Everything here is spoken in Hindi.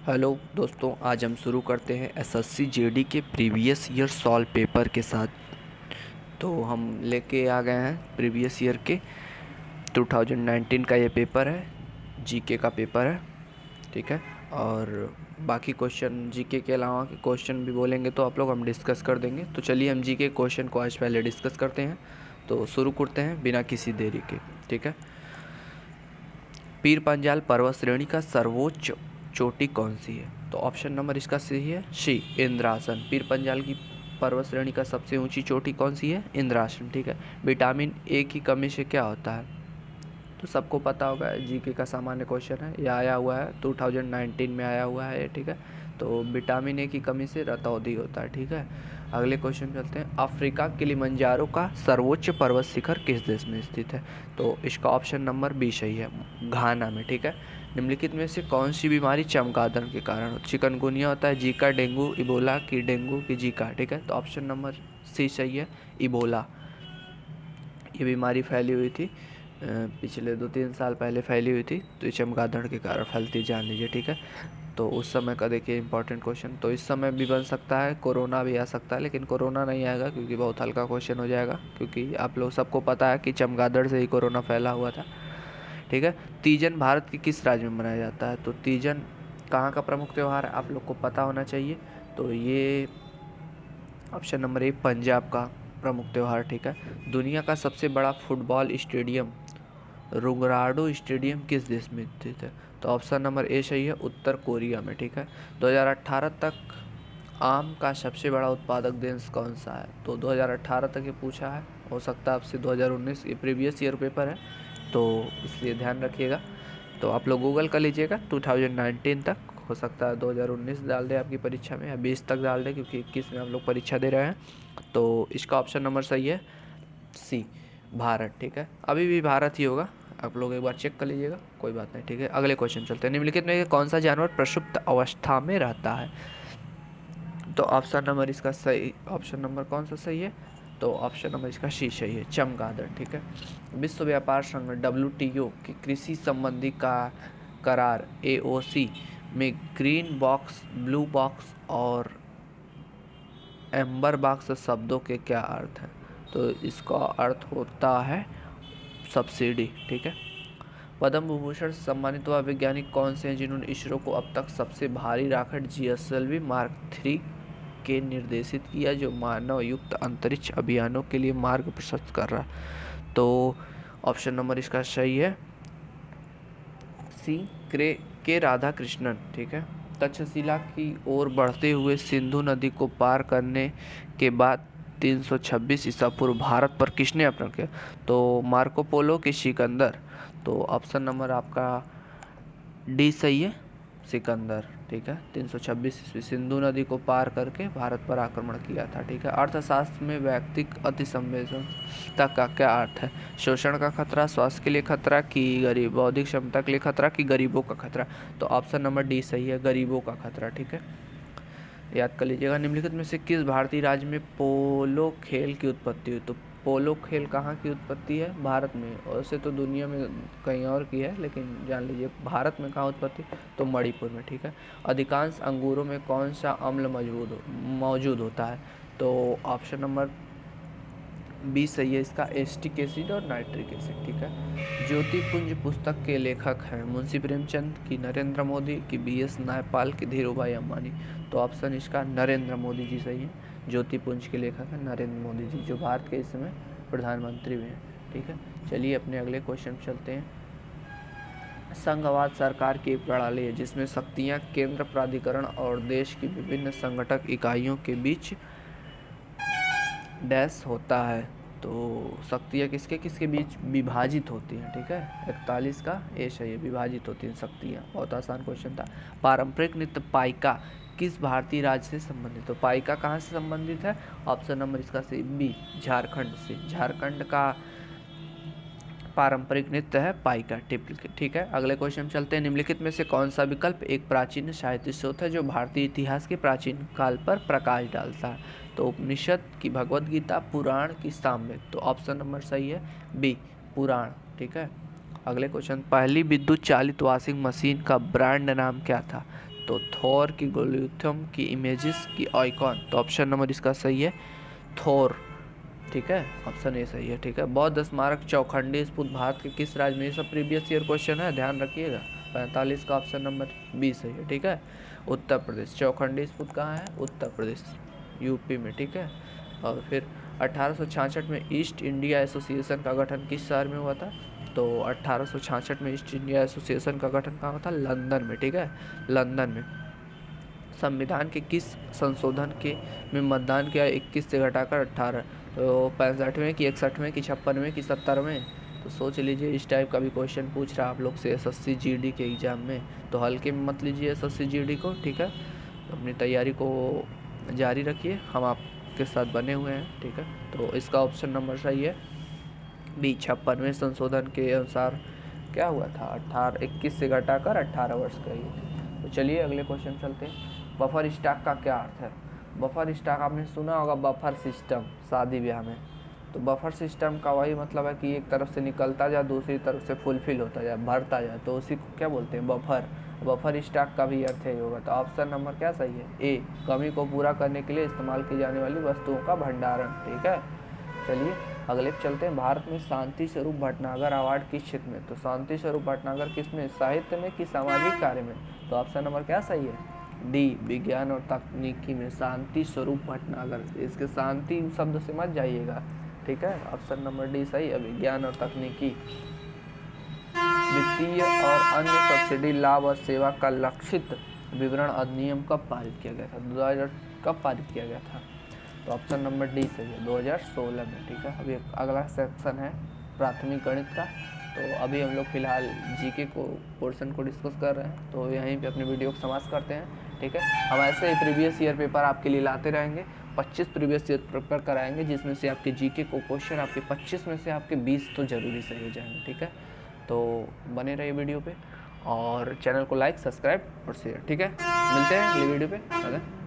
हेलो दोस्तों, आज हम शुरू करते हैं एसएससी जेडी के प्रीवियस ईयर सॉल्व पेपर के साथ। तो हम लेके आ गए हैं प्रीवियस ईयर के 2019 का ये पेपर है, जीके का पेपर है, ठीक है। और बाकी क्वेश्चन जीके के अलावा के क्वेश्चन भी बोलेंगे तो आप लोग हम डिस्कस कर देंगे। तो चलिए हम जीके क्वेश्चन को आज पहले डिस्कस करते हैं। तो शुरू करते हैं बिना किसी देरी के, ठीक है। पीर पंजाल पर्वत श्रेणी का सर्वोच्च चोटी कौन सी है? तो ऑप्शन नंबर इसका सही है सी, इंद्रासन। पीर पंजाल की पर्वत श्रेणी का सबसे ऊंची चोटी कौन सी है? इंद्रासन, ठीक है। विटामिन ए की कमी से क्या होता है? तो सबको पता होगा, जीके का सामान्य क्वेश्चन है, यह आया हुआ है 2019 में आया हुआ है, ठीक है। तो विटामिन ए की कमी से रतौंधी होता है, ठीक है। अगले क्वेश्चन चलते हैं। अफ्रीका किलिमंजारो का सर्वोच्च पर्वत शिखर किस देश में स्थित है? तो इसका ऑप्शन नंबर बी सही है, घाना में, ठीक है। निम्नलिखित में से कौन सी बीमारी चमगादड़ के कारण होती है? चिकनगुनिया होता है, जीका, डेंगू, इबोला की डेंगू की जीका, ठीक है। तो ऑप्शन नंबर सी सही है, इबोला। ये बीमारी फैली हुई थी पिछले 2-3 साल पहले फैली हुई थी, तो ये चमगादड़ के कारण फैलती, जान लीजिए, ठीक है। तो उस समय का देखिए इंपॉर्टेंट क्वेश्चन। तो इस समय भी बन सकता है, कोरोना भी आ सकता है, लेकिन कोरोना नहीं आएगा क्योंकि बहुत हल्का क्वेश्चन हो जाएगा, क्योंकि आप लोग सबको पता है कि चमगादड़ से ही कोरोना फैला हुआ था, ठीक है। तीजन भारत के किस राज्य में मनाया जाता है? तो तीजन कहाँ का प्रमुख त्यौहार है, आप लोग को पता होना चाहिए। तो ये ऑप्शन नंबर ए, पंजाब का प्रमुख त्यौहार, ठीक है। दुनिया का सबसे बड़ा फुटबॉल स्टेडियम रुंगराडो स्टेडियम किस देश में स्थित है? तो ऑप्शन नंबर ए सही है, उत्तर कोरिया में, ठीक है। 2018 तक आम का सबसे बड़ा उत्पादक देश कौन सा है? तो 2018 तक ये पूछा है, हो सकता है आपसे 2019, ये प्रीवियस ईयर पेपर है, तो इसलिए ध्यान रखिएगा। तो आप लोग गूगल कर लीजिएगा 2019 तक, हो सकता है 2019 डाल दे आपकी परीक्षा में, या 20 तक डाल दे, क्योंकि 21 में आप लोग परीक्षा दे रहे हैं। तो इसका ऑप्शन नंबर सही है सी, भारत, ठीक है। अभी भी भारत ही होगा, आप लोग एक बार चेक कर लीजिएगा, कोई बात नहीं, ठीक है। अगले क्वेश्चन चलते हैं। निम्नलिखित में कौन सा जानवर प्रसुप्त अवस्था में रहता है? तो ऑप्शन नंबर इसका सही, ऑप्शन नंबर कौन सा सही है? तो ऑप्शन नंबर इसका सी सही है, चमगादड़, ठीक है। विश्व व्यापार संगठन WTO की कृषि संबंधी का करार AOC में ग्रीन बॉक्स, ब्लू बॉक्स और एम्बर बॉक्स शब्दों के क्या अर्थ हैं? तो इसका अर्थ होता है सब्सिडी, ठीक है। पद्म विभूषण सम्मानित हुआ वैज्ञानिक कौन से हैं जिन्होंने इसरो को अब तक सबसे भारी रॉकेट GSLV Mark 3 के निर्देशित किया, जो मानव युक्त अंतरिक्ष अभियानों के लिए मार्ग प्रशस्त कर रहा है? तो ऑप्शन नंबर इसका सही है सी, के राधाकृष्णन, ठीक है। तक्षशिला की ओर बढ़ते हुए सिंधु नदी को पार करने के बाद 326 ईसा पूर्व भारत पर किसने आक्रमण किया? तो मार्को पोलो की सिकंदर। तो ऑप्शन नंबर आपका डी सही है, सिकंदर, ठीक है। 326 ईस्वी सिंधु नदी को पार करके भारत पर आक्रमण किया था, ठीक है। अर्थशास्त्र में व्यक्तिक अतिसंवेदनशीलता का क्या अर्थ है? शोषण का खतरा, स्वास्थ्य के लिए खतरा, कि गरीब बौद्धिक क्षमता के लिए खतरा, कि गरीबों का खतरा? तो ऑप्शन नंबर डी सही है, गरीबों का खतरा, ठीक है, याद कर लीजिएगा। निम्नलिखित में से किस भारतीय राज्य में पोलो खेल की उत्पत्ति हुई? तो पोलो खेल कहाँ की उत्पत्ति है? भारत में। वैसे तो दुनिया में कहीं और की है, लेकिन जान लीजिए भारत में कहाँ उत्पत्ति? तो मणिपुर में, ठीक है। अधिकांश अंगूरों में कौन सा अम्ल मौजूद होता है? तो ऑप्शन नंबर बी सही है इसका, एसिटिक एसिड और नाइट्रिक एसिड, ठीक है। ज्योतिपुंज पुस्तक के लेखक हैं मुंशी प्रेमचंद, की नरेंद्र मोदी, की BS नायपाल, की धीरूभाई अंबानी? तो ऑप्शन इसका नरेंद्र मोदी जी सही है। ज्योतिपुंज के लेखक हैं नरेंद्र मोदी जी, जो भारत के इस समय प्रधानमंत्री भी हैं, ठीक है। चलिए अपने अगले क्वेश्चन चलते हैं। संघवाद सरकार की एक प्रणाली है जिसमें शक्तियाँ केंद्र, प्राधिकरण और देश की विभिन्न संगठक इकाइयों के बीच डैश होता है। तो शक्तियाँ किसके किसके बीच विभाजित होती हैं, ठीक है। 41 का ए सही है, विभाजित होती हैं शक्तियाँ। बहुत आसान क्वेश्चन था। पारंपरिक नृत्य पाइका किस भारतीय राज्य से संबंधित? तो पाइका कहाँ से संबंधित है? ऑप्शन नंबर इसका सही बी, झारखंड से। झारखंड का पारंपरिक नृत्य है पाइका, ठीक है। अगले क्वेश्चन चलते हैं। निम्नलिखित में से कौन सा विकल्प एक प्राचीन साहित्य स्रोत है जो भारतीय इतिहास के प्राचीन काल पर प्रकाश डालता है? तो उपनिषद, की भगवत गीता, पुराण, की सामवेद? तो ऑप्शन नंबर सही है बी, पुराण, ठीक है। अगले क्वेश्चन, पहली विद्युत चालित वॉशिंग मशीन का ब्रांड नाम क्या था? तो थोर की गोल्यूथम की इमेजेस की आइकॉन, तो ऑप्शन नंबर इसका सही है थोर। ठीक है, ऑप्शन ए सही है। ठीक है, बौद्ध स्मारक चौखंडी स्फूर्त भारत के किस राज्य में, ये सब प्रीवियस ईयर क्वेश्चन है, ध्यान रखिएगा। 45 का ऑप्शन नंबर बी सही है। ठीक है, उत्तर प्रदेश। चौखंडी स्फूर्त कहाँ है, उत्तर प्रदेश, यूपी में। ठीक है, और फिर 1866 में ईस्ट इंडिया एसोसिएशन का गठन किस शहर में हुआ था, तो 1866 में ईस्ट इंडिया एसोसिएशन का गठन कहाँ हुआ था, लंदन में। ठीक है, लंदन में। संविधान के किस संशोधन के में मतदान किया 21 से घटाकर 18, तो 65वें की 61वें की 56वें की 70वें, तो सोच लीजिए। इस टाइप का भी क्वेश्चन पूछ रहा है आप लोग से एसएससी जीडी के एग्ज़ाम में, तो हल्के में मत लीजिए एसएससी जीडी को। ठीक है, तो अपनी तैयारी को जारी रखिए, हम आपके साथ बने हुए हैं। ठीक है, तो इसका ऑप्शन नंबर सही है बी। 56वें संशोधन के अनुसार क्या हुआ था, 21 से घटाकर 18 वर्ष का ही। तो चलिए अगले क्वेश्चन चलते हैं। बफर स्टॉक का क्या अर्थ है, बफर स्टॉक आपने सुना होगा, बफर सिस्टम शादी ब्याह में। तो बफर सिस्टम का वही मतलब है कि एक तरफ से निकलता जाए, दूसरी तरफ से फुलफिल होता जाए, भरता जाए, तो उसी को क्या बोलते हैं, बफर। बफर स्टॉक का भी अर्थ यही होगा। तो ऑप्शन नंबर क्या सही है, ए। कमी को पूरा करने के लिए इस्तेमाल की जाने वाली वस्तुओं का भंडारण। ठीक है, चलिए अगले पे चलते हैं। भारत में शांति स्वरूप भटनागर अवार्ड किस क्षेत्र में, तो शांति स्वरूप भटनागर किस में, साहित्य में कि सामाजिक कार्य में, तो ऑप्शन नंबर क्या सही है, डी। विज्ञान और तकनीकी में शांति स्वरूप भटनागर, इसके शांति शब्द से मत जाइएगा। ठीक है, ऑप्शन नंबर डी सही है, विज्ञान और तकनीकी। वित्तीय और अन्य सब्सिडी लाभ और सेवा का लक्षित विवरण अधिनियम कब पारित किया गया था, 2000 कब पारित किया गया था, तो ऑप्शन नंबर डी सही है, 2016 में। ठीक है, अभी अगला सेक्शन है प्राथमिक गणित का। तो अभी हम लोग फिलहाल जीके को पोर्शन को डिस्कस कर रहे हैं, तो यहीं पे अपने वीडियो को समाप्त करते हैं। ठीक है, हम ऐसे ही प्रीवियस ईयर पेपर आपके लिए लाते रहेंगे। 25 प्रीवियस ईयर पेपर कराएंगे, जिसमें से आपके जीके को क्वेश्चन आपके 25 में से आपके 20 तो जरूरी सही हो जाएंगे। ठीक है, तो बने रहिए वीडियो पे और चैनल को लाइक, सब्सक्राइब और शेयर। ठीक है, मिलते हैं अगली वीडियो पे।